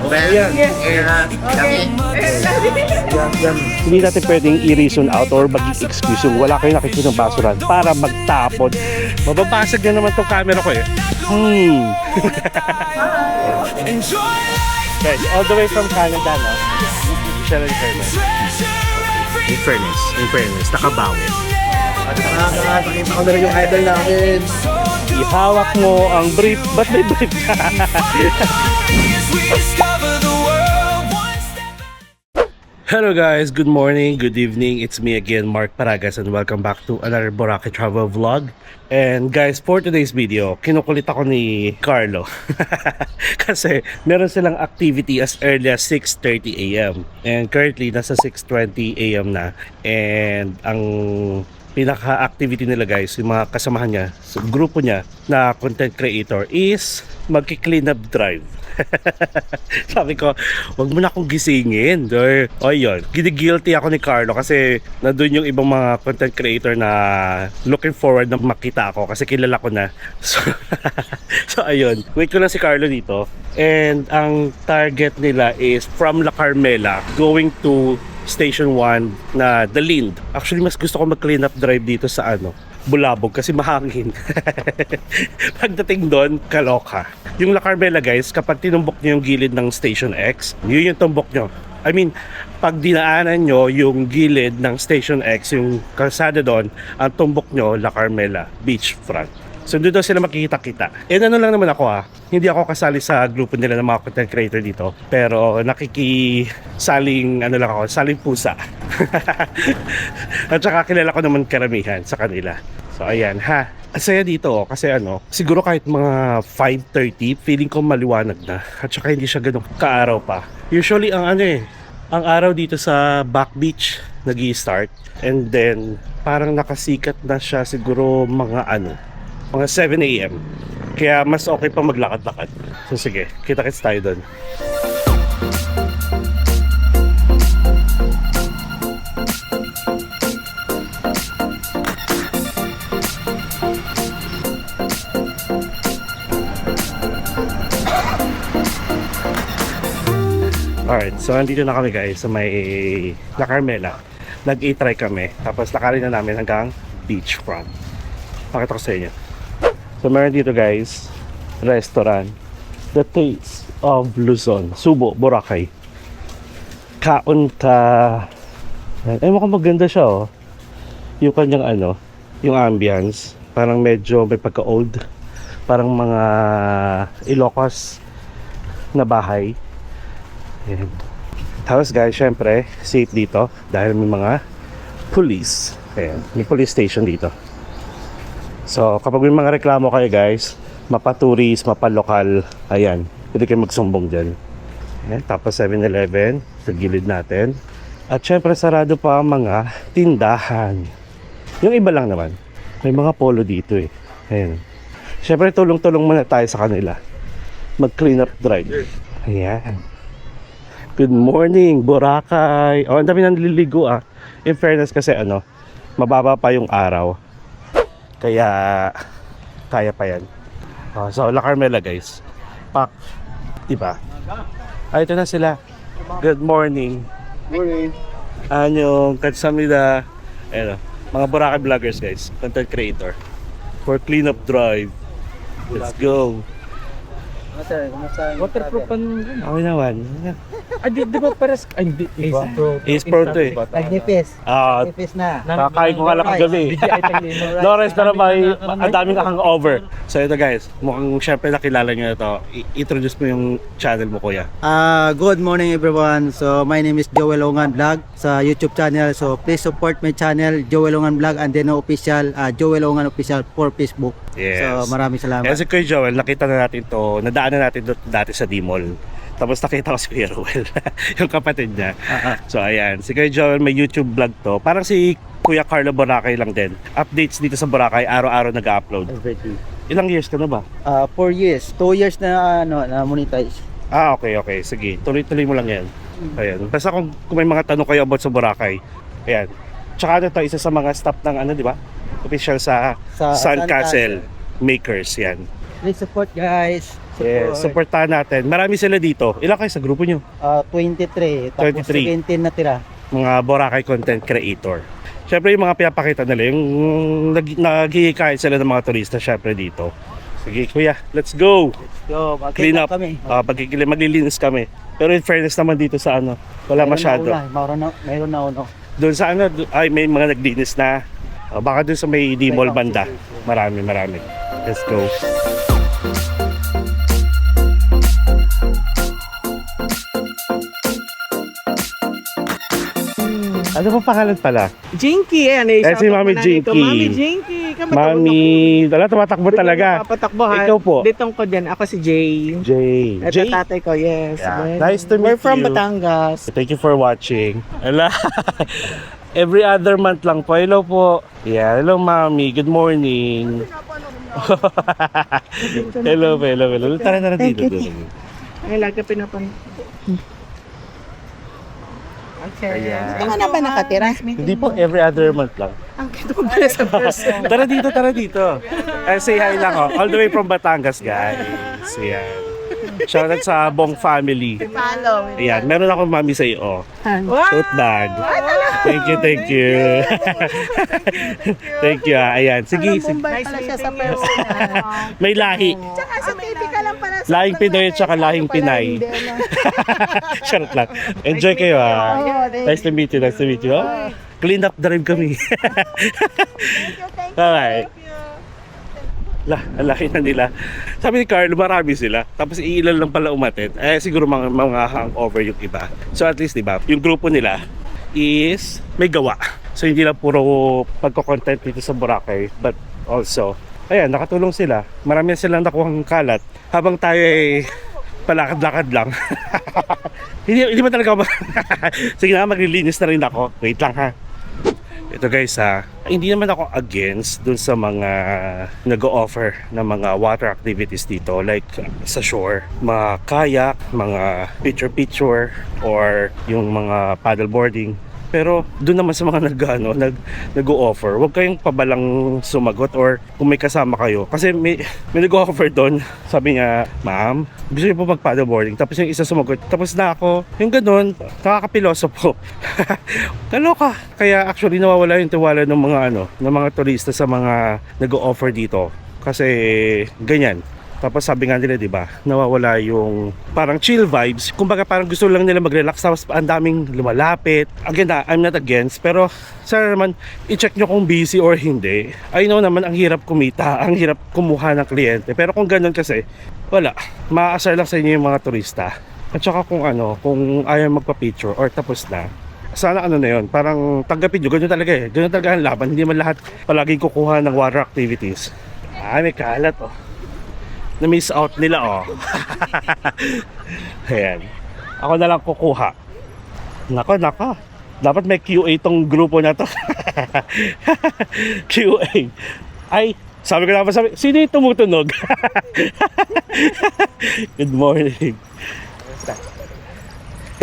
Ayan. Yan. Hindi natin pwedeng i-reason out or maging excuse yung wala kayo nakikita ng basuran para magtapon. Mababasag na naman tong camera ko eh. Guys, all the way from Canada, no? Michelle and Fairness. In fairness, nakabawi. Nakakita ko na rin yung idol namin. Ihawak mo ang brief. Ba't may brief ka? Hello guys, good morning, good evening. It's me again, Mark Paragas, and welcome back to another Boracay travel vlog. And guys, for today's video, kinukulit ako ni Carlo. Kasi meron silang activity as early as 6:30 AM. And currently, nasa 6:20 AM na. And ang pinaka-activity nila guys, yung mga kasamahan niya, so grupo niya na content creator is magki-clean up drive. Sabi ko, wag mo na akong gisingin. O yun, guilty ako ni Carlo kasi nandun yung ibang mga content creator na looking forward na makita ako kasi kilala ko na. So ayun, wait ko lang si Carlo dito. And ang target nila is from La Carmela going to Station 1 na The Lind. Actually, mas gusto ko mag-clean up drive dito sa Bulabog kasi mahangin. Pagdating doon, kaloka. Yung La Carmela guys, kapag tinumbok nyo yung gilid ng Station X, yun yung tumbok nyo. I mean, pag dinaanan nyo yung gilid ng Station X, yung kalsada doon, ang tumbok nyo, La Carmela Beachfront. So doon daw sila makikita-kita. And ano lang naman ako hindi ako kasali sa grupo nila ng mga content creator dito. Pero nakikisaling, lang ako, saling pusa. At saka kilala ko naman karamihan sa kanila. So ayan ha. Ang saya dito kasi siguro kahit mga 5:30, feeling ko maliwanag na. At saka hindi siya ganun kaaraw pa. Usually ang ang araw dito sa Back Beach nag-i-start. And then parang nakasikat na siya siguro mga 7 AM. Kaya mas okay pa maglakad-lakad. So sige, kita-kits tayo doon. Alright, so nandito na kami guys sa may La Carmela. Nag-i-try kami. Tapos lakarin na namin hanggang beachfront. Pakita ko sa inyo. So meron dito guys, restaurant, The Taste of Luzon, Subo, Boracay. Kaon ka. Mukhang maganda siya yung kanyang yung ambience. Parang medyo may pagka-old. Parang mga Ilocos na bahay. Ayan. Tapos guys, syempre, safe dito dahil may mga police. Ayan, may police station dito. So, kapag may mga reklamo kayo guys, mapa-tourist, mapa-lokal, ayan, pwede kayo magsumbong dyan. Ayan, tapos 7-Eleven, sa gilid natin. At syempre, sarado pa ang mga tindahan. Yung iba lang naman, may mga polo dito eh. Ayan. Syempre, tulong-tulong muna tayo sa kanila. Mag-clean up drive. Ayan. Good morning, Boracay. Ang dami nang naliligo In fairness kasi mababa pa yung araw. Kaya kaya pa yan. So La Carmela guys, pak, diba? Ito na sila. Good morning. Morning. Anyong katsamida. Mga Boracay vloggers guys, content creator for cleanup drive. Let's go. Waterproof pa nun. Okay naman. Di ba pares? Hindi. Ace Pro to eh. Nag-nipis. Nipis na. Kakain ko nga lang kagabi. Lawrence na naman, ang daming hangover. So ito guys, mukhang syempre nakilala nyo na ito. Introduce mo yung channel mo kuya. Good morning everyone. So my name is Joel Ongan Vlog sa YouTube channel. So please support my channel Joel Ongan Vlog and then official Joel Ongan Official for Facebook. Yes. So maraming salamat. Kasi Kuya Joel, nakita na natin to, nadaanan natin dati sa D-Mall. Tapos nakita ko si Kuya Roel, yung kapatid niya. So ayan, si Kuya Joel may YouTube vlog to. Parang si Kuya Carlo Boracay lang din. Updates dito sa Boracay, araw-araw nag-upload. Ilang years ka na ba? 4 years. 2 years na na monetize. Okay. Sige, tuloy-tuloy mo lang yan. Ayan. Basta kung may mga tanong kayo about sa Boracay, ayan. Tsaka to, isa sa mga staff ng di ba? Official sa Sandcastle Makers, yan. Please support guys. Yes, supportahan natin. Marami sila dito. Ilan kayo sa grupo nyo? 23. Tapos 23. 17 na tira. Mga Boracay content creator. Syempre yung mga pinapakita nila, yung naghihikain sila ng mga turista syempre dito. Sige kuya, let's go! Yo, Clean mag-clean up. kami. Maglilinis kami. Pero in fairness naman dito sa ano, wala masyado. Mayroon na uno. Doon sa ano, ay may mga naglinis na. Baka doon sa may D-Mall banda. Marami. Let's go. Ano po pangalan pala? Jinky, ano yung Si Mami Jinky. Mami Jinky. Mami, wala tumatakbo talaga. Papatakbohan. Ikaw po? Ditong ko dyan. Ako si Jay. Jay. Ito tatay ko, yes. Yeah. Nice to meet We're from you. Batangas. Thank you for watching. Ala. Every other month lang po. Hello po. Yeah, hello Mami. Good morning. hello. Tara dito. Ay, lagi pinapan. Okay. Ayan. Saan ka na ba nakatira? Hindi po, every other month lang. Ang kito ko pala sa person. Tara dito. Say hi lang oh. All the way from Batangas, guys. Ayan. Shoutout sa Bong family. Follow. Ayan, meron akong mami sa iyo. Wow! Tote bag. Thank you. Thank you. Ayan, sige. Nice pala siya sa personal. May lahi. Tsaka sa TV ka lang para sa Lahing Pinoy at saka lahing Pinay. Charot lang. Enjoy kayo ah. Nice to meet you. Oh, clean up the rib kami. Bye-bye. Ang laki na nila. Sabi ni Carlo, marami sila. Tapos iilan lang pala umattend. Siguro mga hangover yung iba. So at least, di ba, yung grupo nila is may gawa. So hindi lang puro pagko-content dito sa Boracay, but also, ayan, nakatulong sila. Marami silang nakuhang kalat. Habang tayo ay palakad-lakad lang. hindi ba talaga sige na, maglilinis na rin ako. Wait lang ha. Ito guys hindi naman ako against dun sa mga nag-o-offer ng mga water activities dito, like sa shore, mga kayak, mga picture or yung mga paddleboarding. Pero doon naman sa mga nag-o-offer, huwag kayong pabalang sumagot or kung may kasama kayo. Kasi may nag-o-offer doon, sabi niya, ma'am, gusto niyo po mag-paddleboarding. Tapos yung isa sumagot, tapos na ako. Yung ganun, nakakapilosopo. Kaloka. Kaya actually nawawala yung tiwala ng mga turista sa mga nag-o-offer dito. Kasi ganyan. Tapos sabi nga nila, 'di ba, nawawala yung parang chill vibes. Kumbaga parang gusto lang nila mag-relax, tapos ang daming lumalapit. Again, I'm not against, pero sana naman i-check nyo kung busy or hindi. I know naman ang hirap kumita, ang hirap kumuha ng kliyente. Pero kung ganun kasi, wala. Maaasar lang sa inyo yung mga turista. At saka kung ayaw magpa-picture or tapos na, sana na yun, parang tanggapin nyo, ganun talaga eh. Ganun talaga ang laban. Hindi man lahat palaging kukuha ng water activities. May kalat oh. Na-miss out nila oh. Ayan. Ako na lang kukuha. Nako. Dapat may QA tong grupo na to. QA. Ay, sabi ko naman, sino yung tumutunog? Good morning.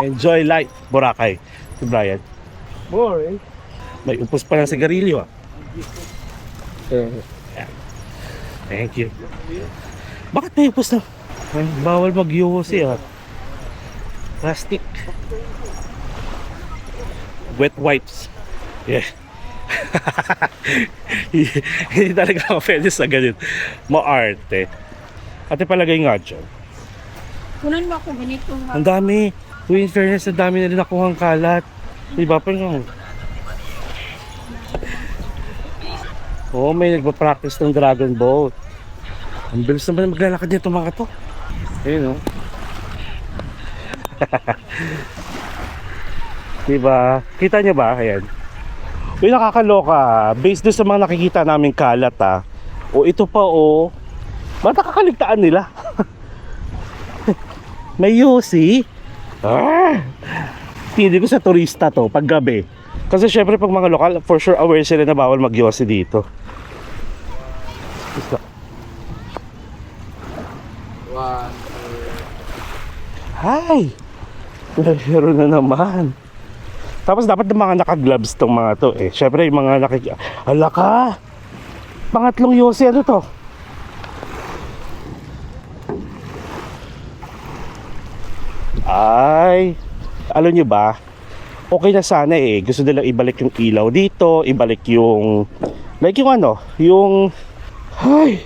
Enjoy life, Boracay. Si Brian. Boring. May upos pa ng sigarilyo ah. Thank you. Bakit may upos na? Bawal mag-UOC ah. Plastic. Wet wipes. Yeah. Hindi talaga ako pwede sa ganun. Maarte. Ate palagay nga dyan. Kunan mo ako ganito. Ang dami. In fairness, ang dami na rin nakuhang kalat. Diba pa nga? May nagpa-practice ng Dragon Boat. Ang bilis naman maglalakad nito mga to. Ayun o. Diba? Kita nyo ba? Ayan. Uy, nakakaloka. Based doon sa mga nakikita namin kalat ito pa ba't nakakaligtaan nila? May UC. Hindi ko sa turista to pag gabi. Kasi syempre pag mga lokal, for sure aware sila na bawal mag-UC dito. Hi! Meron na naman. Tapos dapat ng mga naka-gloves tong mga to eh. Syempre yung mga Hala ka! Pangatlong Yose, ano to? Ay, alam nyo ba, okay na sana eh. Gusto nila ibalik yung ilaw dito, ibalik yung, like yung ano, yung, ay,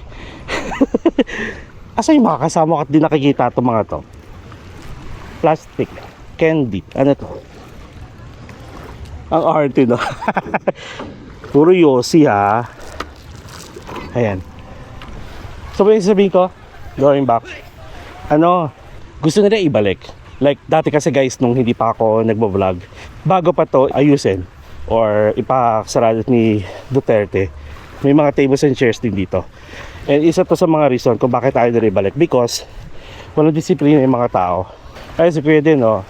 asa yung mga kasama ko at di nakikita itong mga to? Plastic, candy, ano to? Ang arte no. Puro yosi ha. Ayan. So ba yung sabihin ko? Going back. Ano, gusto nila ibalik. Like dati kasi guys nung hindi pa ako nagbo-vlog, bago pa to ayusin or ipakasarado ni Duterte, may mga tables and chairs din dito. And isa to sa mga reason kung bakit tayo nila ibalik, because walang disiplina yung mga tao. Ay si Kuya din oh.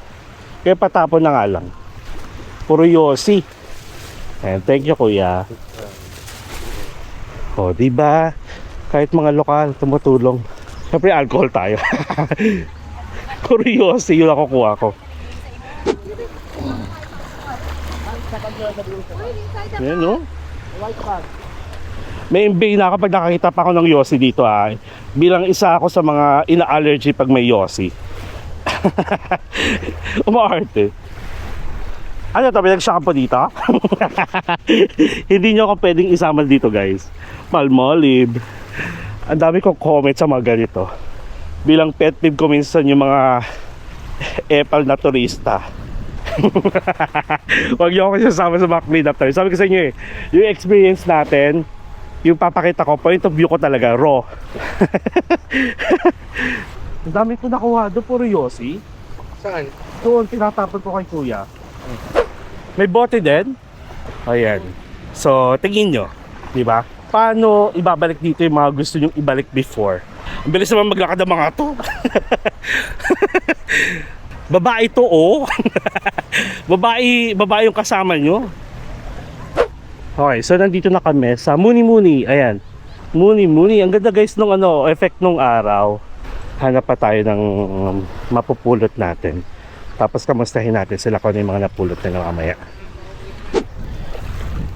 Kaya patapon na nga lang. Puro yosi. And thank you Kuya. O, diba? Kahit mga lokal tumutulong. Siyempre alcohol tayo. Puro yosi yung nakukuha ko. Yan no? May imbay na kapag nakakita pa ako ng yosi dito ha. Bilang isa ako sa mga ina-allergy pag may yosi. Umaarte. Ano to, pinag-shampoo dito? Hindi nyo ako pwedeng isama dito guys. Palmolive. Ang dami kong comment sa mga ganito. Bilang pet peeve ko minsan yung mga epal na turista. Huwag nyo ako sasama sa mga clean up tayo. Sabi ko sa inyo eh, yung experience natin, yung papakita ko, point of view ko talaga, raw. Ang dami ko nakuha doon, puro yosi. Saan? Doon, tinatapon ko kay Kuya. May bote din. Ayan. So, tingin nyo. Diba? Paano ibabalik dito yung mga gusto nyong ibalik before? Ang bilis naman maglakad ang mga to. Babae to, oh. babae yung kasama nyo. Okay, so nandito na kami sa Muni Muni. Ayan. Muni Muni. Ang ganda guys nung ano, effect nung araw. Hanap pa tayo ng mapupulot natin. Tapos kamustahin natin sila kung ano yung mga napulot nila mamaya.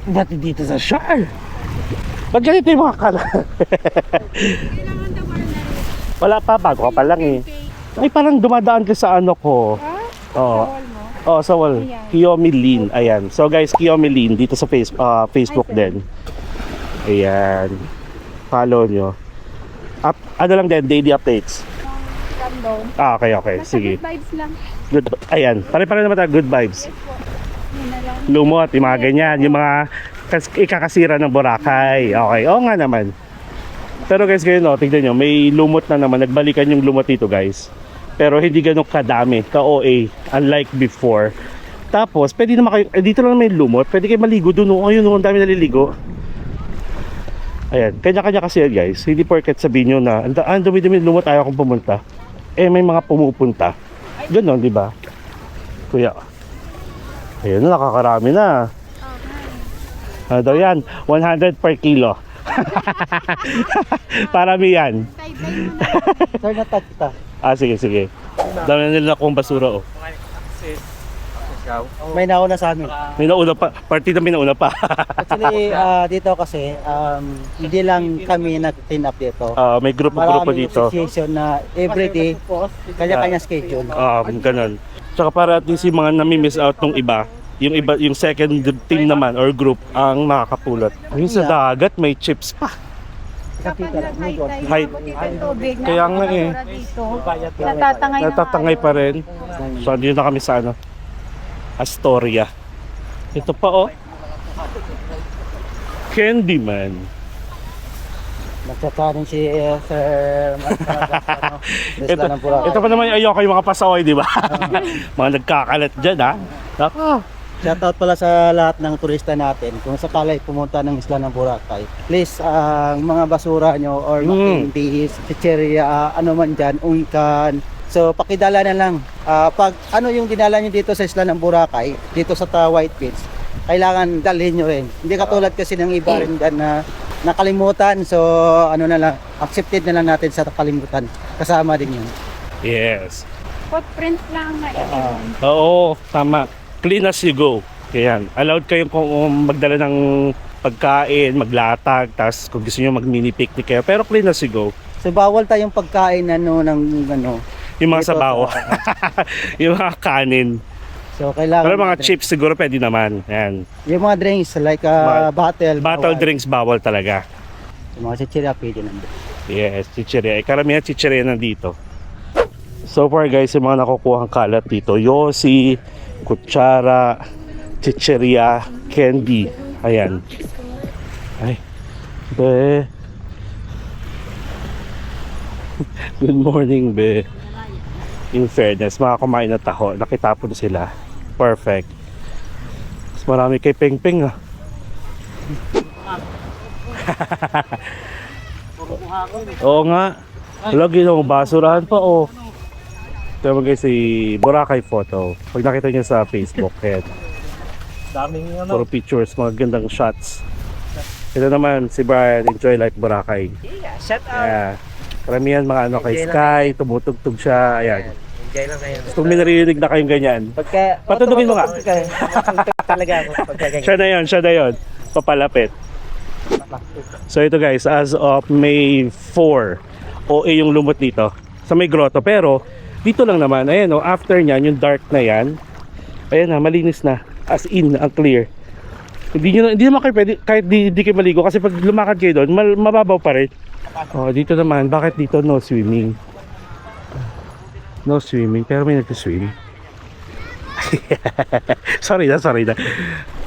Dati dito sa Shar. Ba't ganito yung mga kala? Wala pa, bago ka pa lang eh. Ay, parang dumadaan ka sa ano ko. Oo. Oh, sa wall. Kiyomi Lin. Ayan. So guys, Kiyomi Lin dito sa Facebook din. Ayan. Follow nyo. Ano lang din, daily updates. Ah, okay. Sige. Good vibes lang. Good, ayan, pare-pare naman tayo, good vibes. Lumot, yung mga ganyan, yung mga ikakasira ng Boracay. Okay, oo nga naman. Pero guys, ngayon no, tignan nyo, may lumot na naman, nagbalikan yung lumot dito guys. Pero hindi ganun kadami, ka-OA, unlike before. Tapos, pwede naman kayo, dito lang may lumot, pwede kayo maligo dun, oh, ayun, ang dami naliligo. Ayan, kanya-kanya kasi yan guys, hindi porket sabihin nyo na, ang dumi-dumi lumot, ayaw kong pumunta. Eh, may mga pumupunta. Ganon, di ba? Kuya. Ayun, nakakarami na. Ano daw yan? 100 per kilo. Parami yan. Sir, natouch kita. Ah, sige. Dami na nila akong basura, oh. May nauna sa amin. May nauna pa. Partida may nauna pa. Actually, dito kasi, hindi lang kami nag-clean up dito. May grupo-grupo Maraming dito. association na everyday, kanya-kanya schedule. Ganun. Tsaka para at least yung mga nami-miss out ng iba, yung second team naman or group ang makakapulot. Yung sa dagat may chips pa. Height. Kaya nga eh. Natatangay pa rin. So andito na kami sa ano, Astoria. Ito pa oh. Candyman. Nagtatanin si Sir Ito pa naman yung ayoko yung mga pasaway, di ba? Mga nagkakalat dyan ha. Nako. Shoutout pala sa lahat ng turista natin. Kung sakali pumunta ng Isla ng Boracay, please, ang mga basura nyo or candies, chicheria, ano man dyan, ungkan. So, pakidala na lang. Pag ano yung dinala nyo dito sa Isla ng Boracay, dito sa White Beach, kailangan dalhin nyo rin. Hindi katulad kasi ng iba rin dyan na nakalimutan. So, ano na lang, accepted na lang natin sa kalimutan. Kasama din yun. Yes. Footprint lang na yun. Oo, tama. Clean as you go. Kaya allowed kayong kung magdala ng pagkain, maglatag, tapos kung gusto niyo mag mini picnic kayo, pero clean as you go. So, bawal tayong pagkain ng Yung mga Dito, sabaw. Yung mga kanin. So kailangan Pero mga chips siguro pwede naman. Yan. yung mga drinks like Bottle bawal. drinks bawal talaga. Yung mga chichirya pwede naman. Yes, chichirya. Karamihan chichirya nandito. So far guys, yung mga nakukuhang kalat dito, yosi, kutsara, chichirya, candy. Ayan. Ay. Be. Good morning, be. In fairness, mga kumain na taho, nakitapon sila. Perfect. Mas marami kay Peng Peng ah. Oo nga. Lagi nung basurahan pa oh. Ito naman guys si Boracay photo. Pag nakita niyo sa Facebook, yan. Daming Puro pictures, mga gandang shots. Ito naman si Brian, Enjoy Life Boracay. Shout out. Yeah. Karamihan mga ano kay Sky, tumutugtog siya. Ayan. Enjoy lang kayo. Kung may naririnig na kayong ganyan. Pagka Patutugin mo nga. talaga ako pagka ganyan. Siya na yun. Papalapit. So ito guys, as of May 4, OA yung lumot dito sa may grotto. Pero dito lang naman, ayan o, after nyan, yung dark na yan, ayan na, malinis na. As in, ang clear. Hindi naman kayo pwede, kahit di kayo maligo. Kasi pag lumakad kayo doon, mababaw pa rin. Oh, dito naman, bakit dito no swimming? No swimming, pero may nag-swim. sorry na.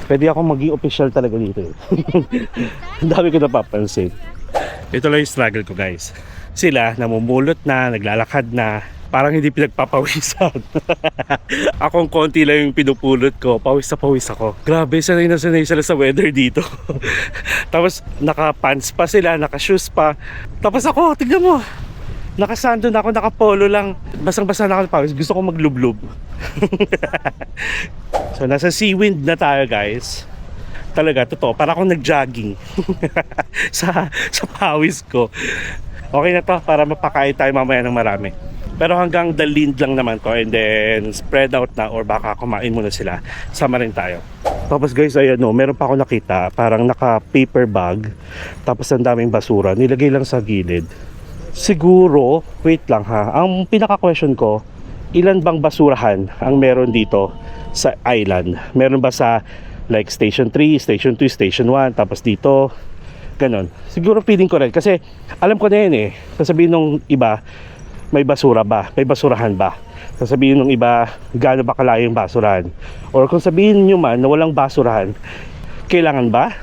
Pwede ako maging official talaga dito. Ang dami ko napapansin. Ito lang yung struggle ko guys. Sila, namumulot na, naglalakad na. Parang hindi pinagpapawisan. Akong konti lang yung pinupulot ko. Pawis na pawis ako. Grabe, sanay na sanay sila sa weather dito. Tapos naka-pants pa sila, naka-shoes pa. Tapos ako, tignan mo. Nakasando na ako, nakapolo lang. Basang-basa na ako pawis. Gusto ko maglublob. So nasa sea-wind na tayo guys. Talaga, totoo. Para akong nag-jogging. sa pawis ko. Okay na to para mapakain tayo mamaya ng marami. Pero hanggang the lind lang naman to, and then spread out na or baka kumain muna sila. Sama rin tayo. Tapos guys, ayan no, meron pa ako nakita, parang naka paper bag, tapos ang daming basura, nilagay lang sa gilid. Siguro, wait lang ha, ang pinaka-question ko, ilan bang basurahan ang meron dito sa island? Meron ba sa like Station 3, Station 2, Station 1, tapos dito, ganon. Siguro feeling ko rin, kasi alam ko na yun eh, sasabihin nung iba, may basura ba? May basurahan ba? Sasabihin ng iba, gaano ba kalayo yung basurahan? Or kung sabihin nyo man na walang basurahan, kailangan ba?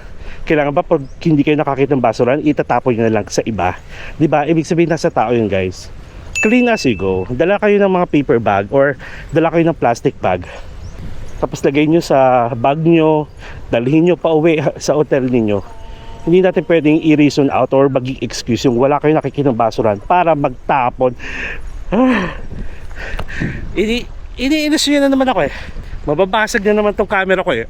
Kailangan ba pag hindi kayo nakakita ng basurahan, itatapon nyo na lang sa iba? Diba? Ibig sabihin nasa tao yun guys. Clean as you go. Dala kayo ng mga paper bag or dala kayo ng plastic bag. Tapos lagay nyo sa bag nyo, dalhin nyo pa uwi sa hotel ninyo. Hindi natin pwedeng i-reason out or maging excuse yung wala kayong nakikita ng basurahan para magtapon. Iniinis nyo na naman ako eh. Mababasag na naman tong camera ko eh.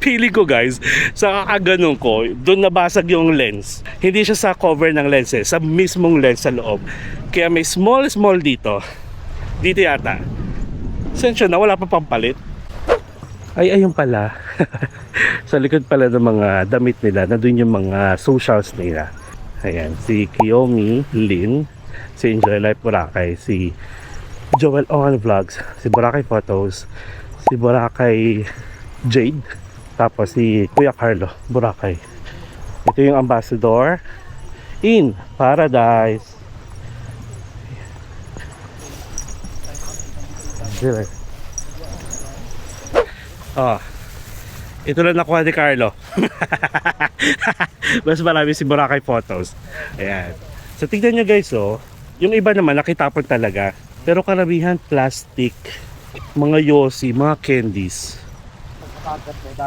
Pili ko guys, sa kakaganong ko, doon nabasag yung lens. Hindi siya sa cover ng lens eh, sa mismong lens sa loob. Kaya may small dito. Dito yata. Sensya na, wala pa pampalit. Ay, ayun pala. Sa likod pala ng mga damit nila, na doon yung mga socials nila. Ayan, si Kiyomi Lin, si Enjoy Life Boracay, si Joel On Vlogs, si Boracay Photos, si Boracay Jade, tapos si Kuya Carlo Boracay. Ito yung ambassador in Paradise. Ito lang nakuha ni Carlo. Mas marami si Boracay Photos. Ayan. So tignan nyo guys yung iba naman nakitapon talaga. Pero karamihan plastic, mga yosi, mga candies.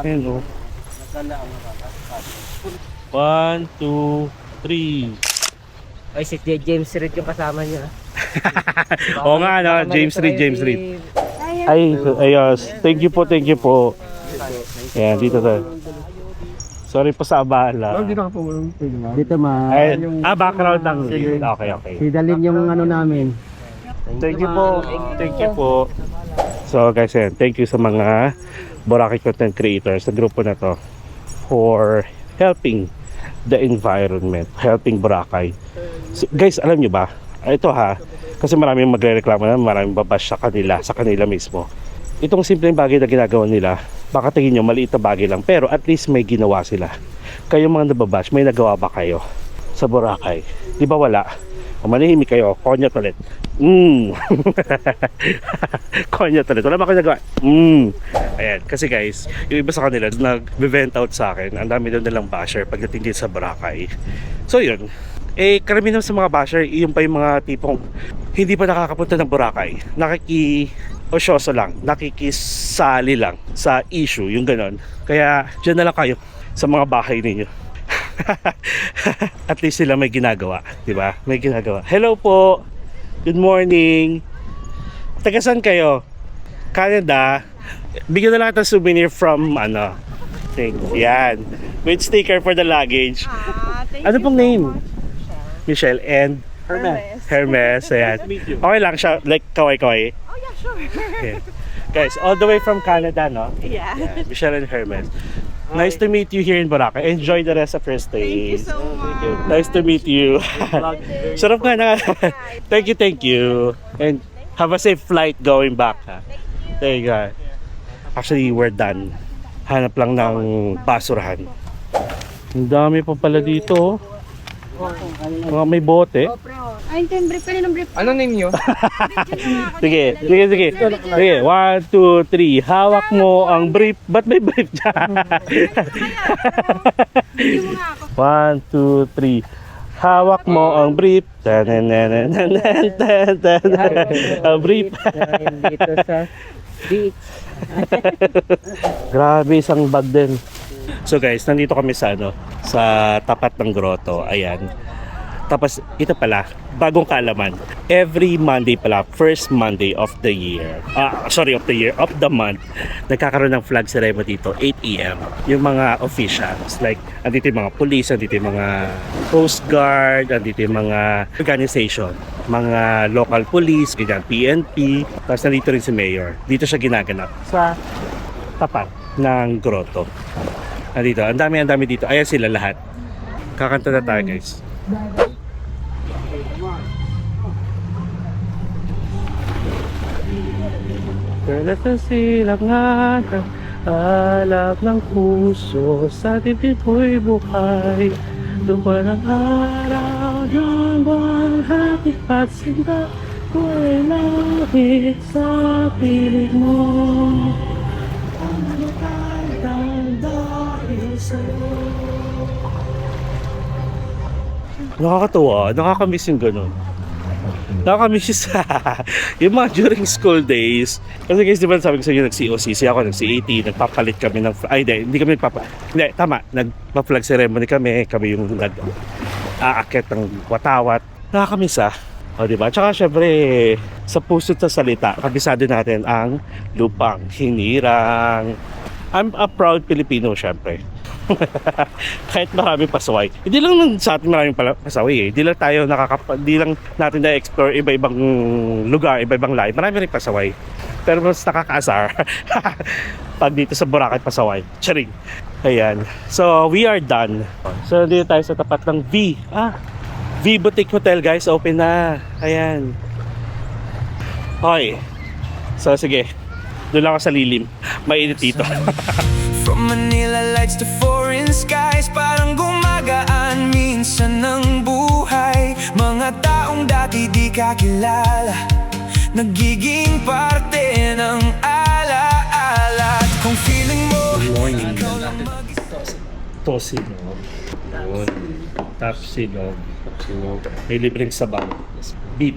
Ayan 1, 2, 3. Ay, si James Reid yung kasama niya. Oo nga no, James Reid. Ayos. Thank you po. Ayan, dito tayo. Sorry po sa abala. Dito ma. Background lang. Okay. Idalin yung ano namin. Thank you po. So guys, thank you sa mga Boracay content creators sa grupo na to for helping the environment, helping Boracay. Guys, alam nyo ba? Ito ha, kasi maraming magre-reklamo na, maraming babash sa kanila mismo. Itong simpleng bagay na ginagawa nila, baka tingin nyo maliit na bagay lang, pero at least may ginawa sila. Kayo mga nababash, may nagawa ba kayo sa Boracay? Di ba wala? O manihimik kayo, konyot ulit. Konyot ulit. Wala ba kayo nagawa? Ayan, kasi guys, yung iba sa kanila, nag-vent out sa akin. Ang dami daw nilang basher pagdating dito sa Boracay. So yun, karamihan sa mga basher, yung pa yung mga tipong hindi pa nakakapunta ng Boracay. Osyoso lang, nakikisali lang sa issue, yung ganon. Kaya dyan na lang kayo sa mga bahay ninyo. At least sila may ginagawa, di ba? May ginagawa. Hello po. Good morning. Taga saan kayo? Canada. Bigyan na lang ng souvenir from yan. With sticker for the luggage. Ano pong name? Michelle and Hermes. Ayan. Okay lang siya, like kaway-kaway. Oh yeah, sure. Okay. Guys, all the way from Canada, no? Yeah. Yeah, Michelle and Hermes. Nice to meet you here in Boracay. Enjoy the rest of your stay. Thank you so much. Nice to meet you. Sarap nga na. Thank you. And have a safe flight going back. Ha? There you go. Actually, we're done. Hanap lang ng basurahan. Ang dami pa pala dito. Mga may bote. Ay, ito yung brief. Kaninong brief? Ano name nyo? Sige. 1, 2, 3. Hawak mo ang brief. Ba't may brief dyan? 1, 2, 3. Hawak mo ang brief. Ang brief. Dito sa beach. Grabe, isang bag din. So guys, nandito kami sa sa tapat ng grotto. Ayan. Tapos ito pala, bagong kaalaman. Every Monday pala, first Monday of the year. Of the month, nagkakaroon ng flag ceremony dito, 8 AM. Yung mga officials, like andito yung mga police, andito yung mga Coast Guard, andito yung mga organization, mga local police, ganyan, PNP. Tapos nandito rin si Mayor. Dito siya ginaganap sa tapat ng grotto. Nandito, ang dami dito. Ayan sila lahat. Kakanta na tayo, guys. Kailan sa silangan, alap ng puso, sa dibdib ko'y buhay. Lupa ng araw, ng buwan, hati at sinta, ko'y langit sa piling mo. Ang dahil sa'yo. Nakakatuwa, nakakamiss yung ganun. Nakakamiss yung mga during school days. Kasi guys, di ba sabi ko sa inyo, nag-COCC ako, nag-CAT, nagpapalit kami ng, hindi kami nagpa-flag ceremony kami yung nag-aakit ng watawat. Nakakamiss o diba? Tsaka syempre, sa puso't sa salita, kabisado natin ang lupang hinirang. I'm a proud Filipino, syempre. Kahit maraming pasaway. Hindi lang sa atin maraming pasaway eh. Hindi lang natin na-explore iba-ibang lugar, iba-ibang lahi. Marami rin pasaway. Pero mas nakakaasar pag dito sa Boracay pasaway. Charing. Ayan. So, we are done. So, dito tayo sa tapat ng V. V Boutique Hotel, guys. Open na. Ayan. Okay. So, sige. Doon lang ako sa lilim. Mainit dito. From Manila lights to foreign skies, parang gumagaan minsan ng buhay. Mga taong dati di kakilala, nagiging parte ng alaala. At kung feeling mo, Good morning. ikaw lang mag-isa. Tosinog. Tapsinog. May libreng sabaw. Beef.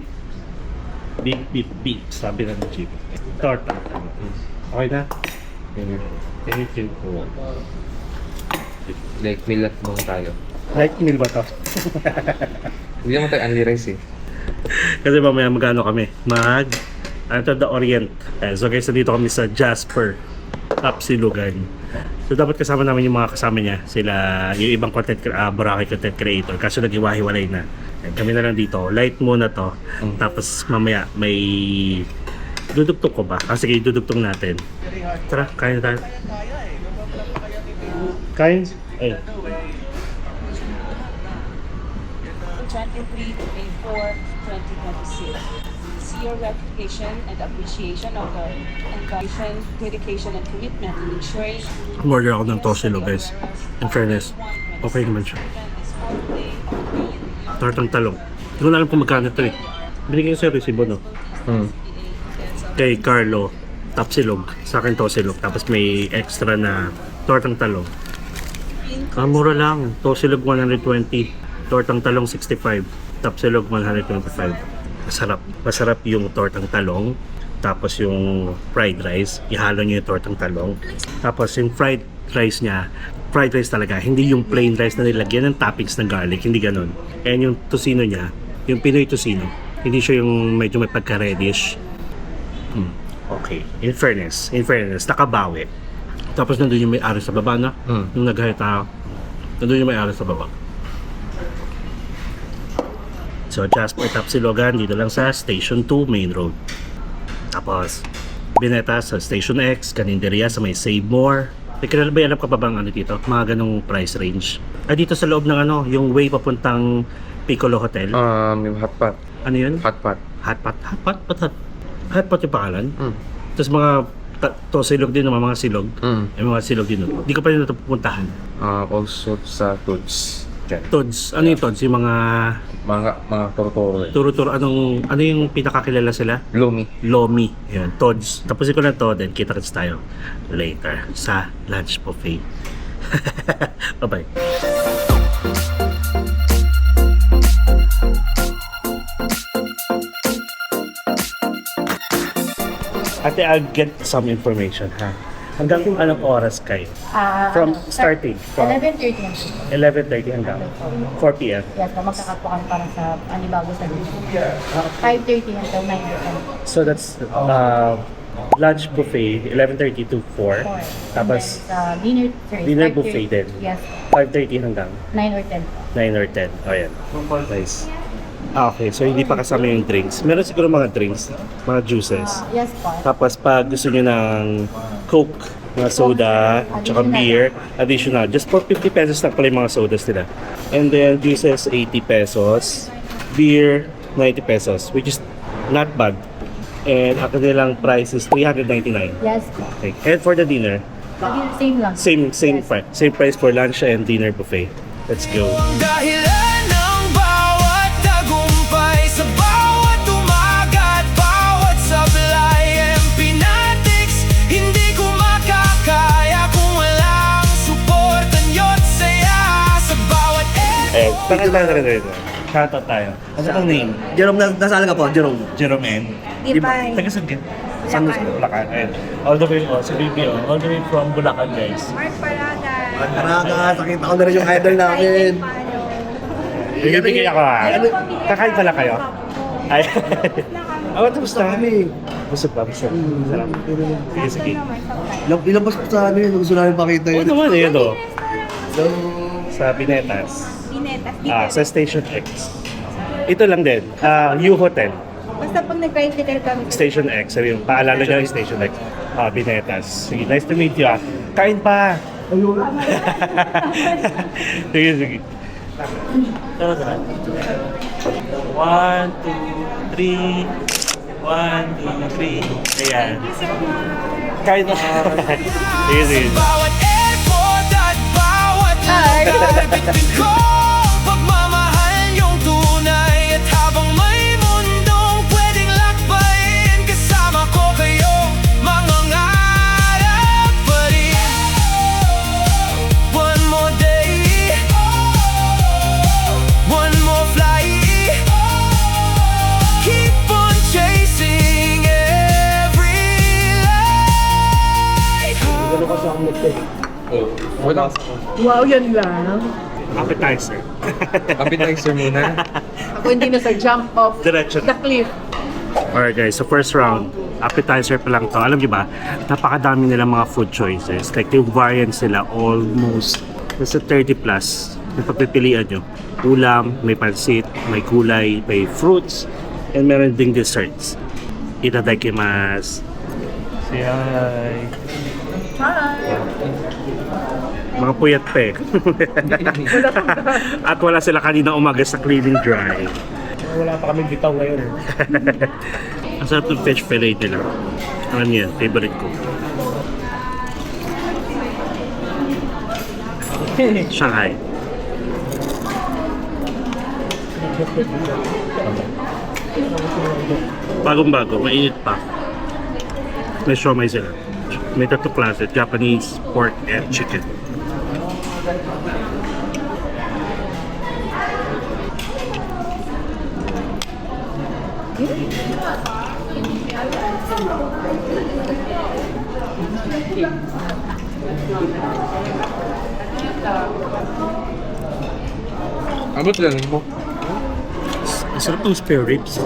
Beef. Sabi ng jeep. Torta. Okay na? Thank you. Like, meal at mga tayo. Like meal ba to? Hindi naman tayo only rice eh. Kasi mamaya magano kami? The Orient. So guys, nandito kami sa Jasper Tapsilugan. So dapat kasama namin yung mga kasama niya. Sila, yung ibang Boracay content creator. Kaso nag-iwahiwalay na. Kami na lang dito. Light muna to. Tapos mamaya may dudugtong ko ba? Sige, dudugtong natin. Tara, kain na tayo. Kain? Ay. 23 to May 4, 2026. See your recognition and appreciation of the engagement, dedication, and commitment in ensuring Order ako ng tosilo, guys. In fairness, okay naman siya. Tortang talong. Hindi ko na alam kung magkano ito eh. Binigay ko sa resibo, no? Kay Carlo, tapsilog. Sa akin tosilog. Tapos may extra na tortang talong. Mura lang. Tosilog 120. Tortang talong 65. Tapsilog 125. Masarap. Masarap yung tortang talong. Tapos yung fried rice. Ihalo nyo yung tortang talong. Tapos yung fried rice niya, fried rice talaga. Hindi yung plain rice na nilagyan ng toppings ng garlic. Hindi ganun. And yung tocino niya, yung Pinoy tocino. Hindi siya yung medyo may pagka-reddish. Okay. In fairness, nakabawi. Tapos nandun yung may-ari sa baba na. Yung naghahita, nandun yung may-ari sa baba. So, Jasper Tapsilogan, dito lang sa Station 2 Main Road. Tapos, Bineta sa Station X, Caninderia sa may Save More. May alam ka pa bang ano dito? Mga ganong price range. Dito sa loob ng ano, yung way papuntang Piccolo Hotel. Yung hotpot. Ano yun? Hotpot. Hotpot yung pangalan? Tapos mga tosilog din, mga silog. May mga silog din. Hindi ko pa rin napupuntahan. Also sa Toots. Diyan. Toads. Ano yung Toads? Yung mga Mga toro-toro. turo-turo. Ano yung pinakakilala sila? Lumi. Lomi. Yun. Toads. Tapusin ko na to. Then kita-kits tayo later sa lunch buffet. Bye-bye. Ate, I'll get some information, ha? Hanggang anong oras kayo? From starting? From 11:30. 11:30 hanggang 4 p.m. Yes, magkakapo kami para sa anibago sa dito. 5:30 until 9:10. So that's lunch buffet, 11:30 to 4. Tapos Dinner, dinner buffet din. Yes, 5:30 hanggang 9 or 10 po. 9 or 10. O yan. Nice. Okay, so hindi pa kasama yung drinks. Meron siguro mga drinks, mga juices. Yes po. Tapos pag gusto nyo ng Coke, mga soda, tsaka beer, additional. Just for 50 pesos lang pala yung mga sodas nila. And then juices, 80 pesos. Beer, 90 pesos, which is not bad. And ang kanilang price is 399. Yes po. Okay. And for the dinner, Same lang. same Yes. price. Same price for lunch and dinner buffet. Let's go. Ang dahilan ng bawat tagumpay sa bawat umaga at bawat sablay. Empinatics, hindi ko makakaya kung walang suporta niyo't saya sa bawat Eh, tayo. Shoutout tayo. Ano ang name? Jerome, nasaan ka po? Jerome. Jerome N. Ipay. Taga saan ka? Saan mo sa Bulacan? And all the way, sa BPO, all the way from Bulacan, guys. Mark Paraga. Maraka, nakita ko na rin yung idol namin. Bibigay ako ha. Kakain pala kayo? Ay. Tapos na kami. Busog pa, busog. Sarap. Sige, sige. Ilabas ko sa amin, gusto namin pakita Oo yun. naman, yun o. So, Sa Binetas. Binetas. Sa Station X. Ito lang din. U Hotel. Basta pag nag-tricycle kami. Station X. Sabi yung paalala nyo yung Station X. Binetas. Sige, nice to meet you ah. Kain pa! Sige, sige. Tara, tara. 1, 2, 3. 1, 2, 3. Ayan. Kain na. Sige, sige. bawat airport at bawat lugar. Bitbit ko ang pagmamahal niyong tunay. At habang may mundong pwedeng lakbayin, kasama ko kayo, mangangarap pa rin. One more day, one more flight. Keep on chasing every light. Wow, yan lang. Appetizer. appetizer muna. Ako hindi na sa jump off Diretso. the cliff. Alright guys, so first round, appetizer pa lang to. Alam niyo ba, napakadami nilang mga food choices. Like yung variants nila almost nasa 30 plus. Yung pagpipilian nyo. Ulam, may pansit, may gulay, may fruits, and meron ding desserts. Itadakimasu. Say hi. Hi! Mga puyat pa eh. At wala sila kanina umaga sa cleaning dry. Wala pa kami bitaw ngayon. Ang sarap ng fish fillet nila. Ano yan? Favorite ko. Shanghai. Bagong-bago, mainit pa. May siomai sila. May tatlong klase, Japanese, pork, and chicken. Abot lang mo. Masarap ng spare ribs.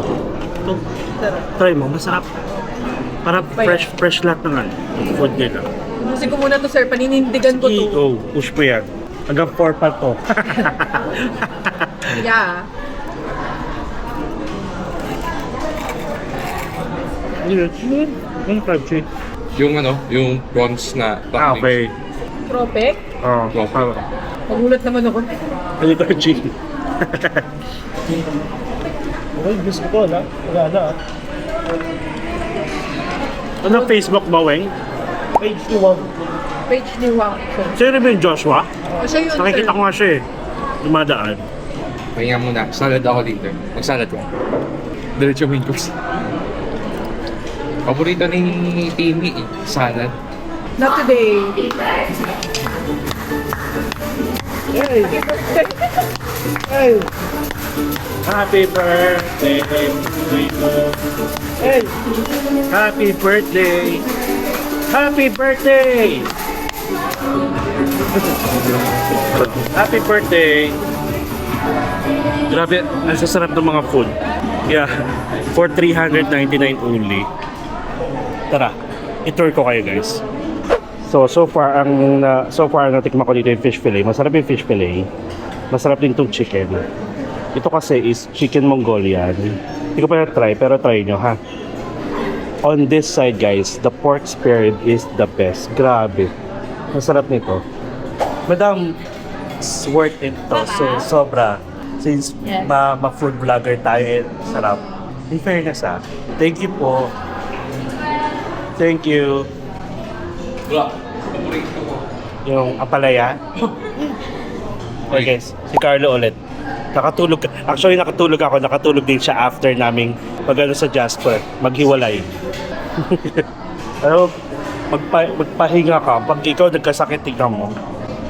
Ito, try mo, masarap. Parang fresh lahat ng food nila. Pusin ko muna to, sir. Paninindigan ko to. Oh, push mo yan. Hanggang 4 pa to. Yeah. Ano crunchy? Yung ano, yung prawns na Okay. Tropic. Oh, Magulat naman ako. ano crunchy? Okay, gusto ko na. Wala na. Ano Facebook mo, Weng? Page 2 Page ni Wang. Sino ba yung Joshua? O siya yun, sir. Nakikita ko nga siya eh. Dumadaan. Pahinga muna. Salad ako dito. Mag-salad ko. Diretso main course. Paborito ni Timmy eh. Salad. Not today. Happy birthday to you. Hey! Happy birthday! Happy birthday! Happy birthday! Grabe, ang sasarap ng mga food. Yeah, for 399 only. Tara, i-tour ko kayo guys. So far ang natikman ko dito yung fish fillet. Masarap yung fish fillet. Masarap din tong chicken. Ito kasi is chicken Mongolian. Hindi ko pa na-try, pero try nyo ha. On this side guys, the pork spare rib is the best. Grabe. Masarap nito. Madam, it's worth it to. So, sobra. Since Yes. ma-food vlogger tayo, sarap. In fairness ha. Thank you po. Thank you. Yung apalaya. Okay guys, si Carlo ulit. Nakatulog. Actually nakatulog ako. Nakatulog din siya after naming magano sa Jasper. Maghiwalay. Pero magpahinga ka. Pag ikaw nagkasakit, tignan mo.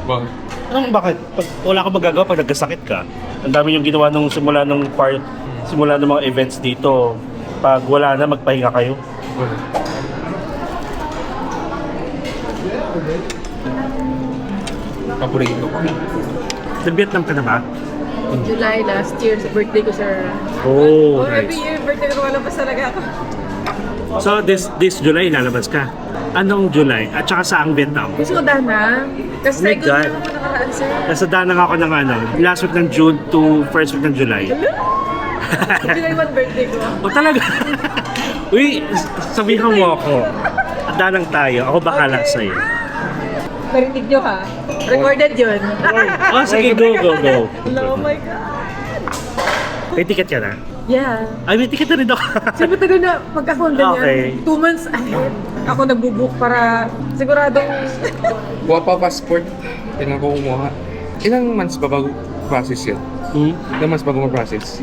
Bakit? Anong bakit? Pag wala kang magagawa pag nagkasakit ka. Ang dami yung ginawa nung simula ng mga events dito. Pag wala na, magpahinga kayo. Paborito ko. Nag-Vietnam ka na ba? July last year, sa birthday ko, sir. Oh, Every nice. year, birthday ko, wala pa talaga ako. So this July lalabas ka. Anong July? At saka saang Vietnam? Gusto ko Dana. Kasi Oh my second God. year ako nakaraan, sir. Nasa daan nga ako ng last week ng June to first week ng July. July 1 birthday ko. O talaga? Uy, sabihan mo ako. Danang tayo. Ako bahala sa'yo. Narinig nyo ha? Recorded yun. Oh, sige, go. Oh my God. May ticket ka na? Yeah. Ay, may ticket na rin ako. Siyempre tagal na magkakon ganyan. Okay. 2 months ahead. Ako nagbubook para siguradong Kuha pa passport. Kailangan ko kumuha. Ilang months ba bago process yun? Ilang months bago ma-process?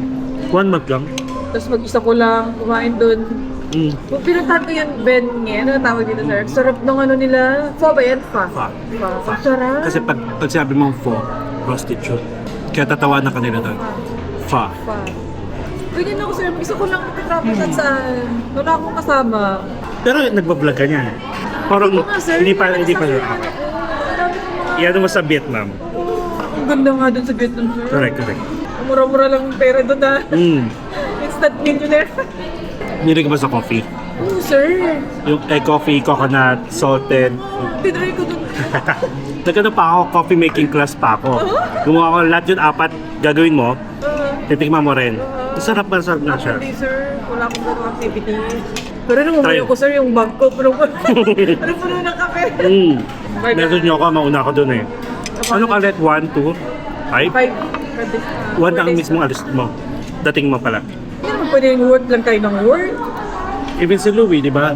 1 month lang. tapos mag-isa ko lang kumain doon. Kung pinuntahan ko yung Ben ngayon, ano tawag dito sir? Sarap ng ano nila. Pho ba yan? Pho. Pho. Ang sarap. Kasi pag sabi mong pho, prostitute. Kaya tatawa na kanila doon. Pho. Pho. Ganyan ako sir, isa ko lang nagtatrapo saan. Wala akong kasama. Pero nagbablog ka niya. Parang Ito nga sir, hindi pa sakyan sure. ako. Ang dami ko mga... Iyan mo sa Vietnam. Ang ganda nga doon sa Vietnam sir. Correct. Mura-mura lang yung pera doon na. Instant millionaire. Nilig ba sa coffee? Oo sir. Yung coffee, coconut, salted. Tinry ko doon. Nagkano pa ako, coffee making class pa ako. Gumawa ko lahat yun, 4 gagawin mo. Titikman mo rin. Sarap na siya. Hindi sir, wala akong gano'ng activity. Pero nung Try. umuwi ko sir, yung bag ko, puno ng kape. Meron nyo ako, mauna ako dun eh. Ano ka ulit? 1, 2, 5? 5. 1 ang mismong alis mo. Dating mo pala. Hindi naman pwede yung work lang tayo ng work. Even si Louie, di ba?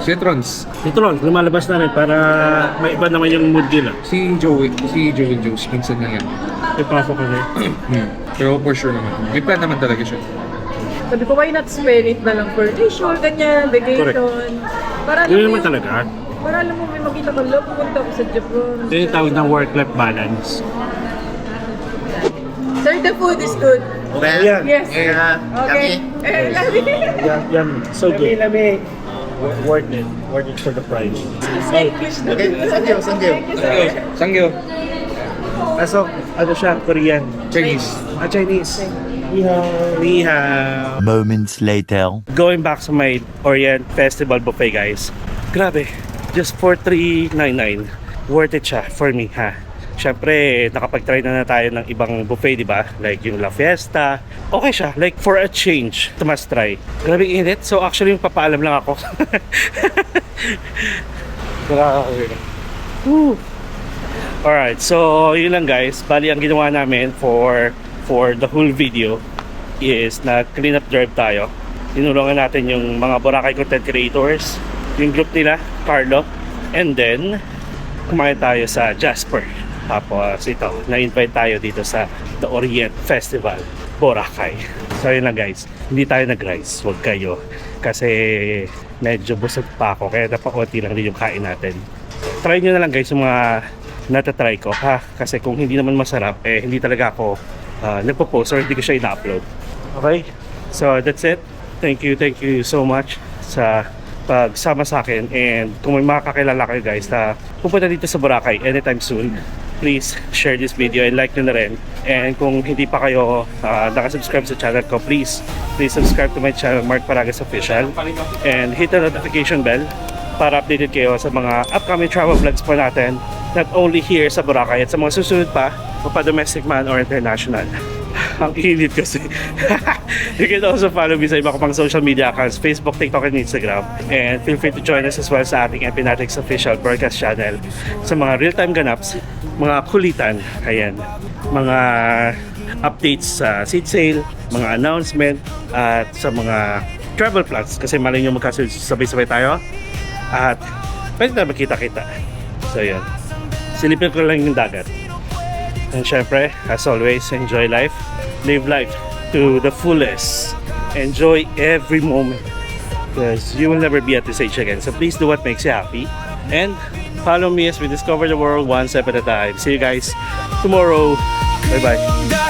Citrons. Ito lang, lumalabas na rin para may iba naman yung mood nila. Si Joey Juice, minsan na yan. Ipasok ka rin. Pero for sure naman. May plan naman talaga siya. Sabi ko, why not spend it na lang for vacation, ganyan, vacation. Para alam Yun mo naman yung- talaga. Para alam mo, may makita ka lang, pumunta ako sa Japan. Ito yung tawag ng work-life balance. Sir, the food is good. Yan. Yes. Okay. Yan. So good. Worth it. Worth it for the price. English na. Thank you. Sangyo. So, ano siya? Korean. Chinese. Chinese. Ni hao. Moments later. Going back to my Orient Festival buffet, guys. Grabe. Just for $3.99. Worth it siya for me, ha? Siyempre, nakapag-try na tayo ng ibang buffet, di ba? Like yung La Fiesta. Okay siya. Like for a change, to must try. Grabe init. So actually, yung papaalam lang ako. Woo. Alright, so yun lang guys. Bali, ang ginawa namin for the whole video is na clean up drive tayo. Tinulungan natin yung mga Boracay content creators, yung group nila, Carlo, and then kumain tayo sa Jasper. Tapos ito, na-invite tayo dito sa The Orient Festival, Boracay. So yun lang guys, hindi tayo nag-rice, huwag kayo. Kasi medyo busog pa ako, kaya napakunti lang din yung kain natin. Try nyo na lang guys yung mga natatry ko, ha? Kasi kung hindi naman masarap, hindi talaga ako nagpo-post or hindi ko siya ina-upload. Okay? So that's it. Thank you so much sa pagsama sa akin, and kung may makakakilala kayo guys na pupunta dito sa Boracay anytime soon, please share this video and like nyo na rin. And kung hindi pa kayo nakasubscribe sa channel ko, please subscribe to my channel, Mark Paragas Official, and hit the notification bell para updated kayo sa mga upcoming travel vlogs po natin, not only here sa Boracay at sa mga susunod pa, domestic man or international. Ang init kasi. You can also follow me sa iba ko pang social media accounts, Facebook, TikTok, and Instagram. And feel free to join us as well sa ating Epinatics Official Broadcast Channel sa mga real-time ganaps, mga kulitan, ayan, mga updates sa seat sale, mga announcement, at sa mga travel plans. Kasi malay nyo magkasabay-sabay tayo at pwede na makita-kita. So yun, silipin ko lang yung dagat. And syempre, as always, enjoy life. Live life to the fullest. Enjoy every moment, because you will never be at this age again. So please do what makes you happy. And follow me as we discover the world one step at a time. See you guys tomorrow. Bye-bye.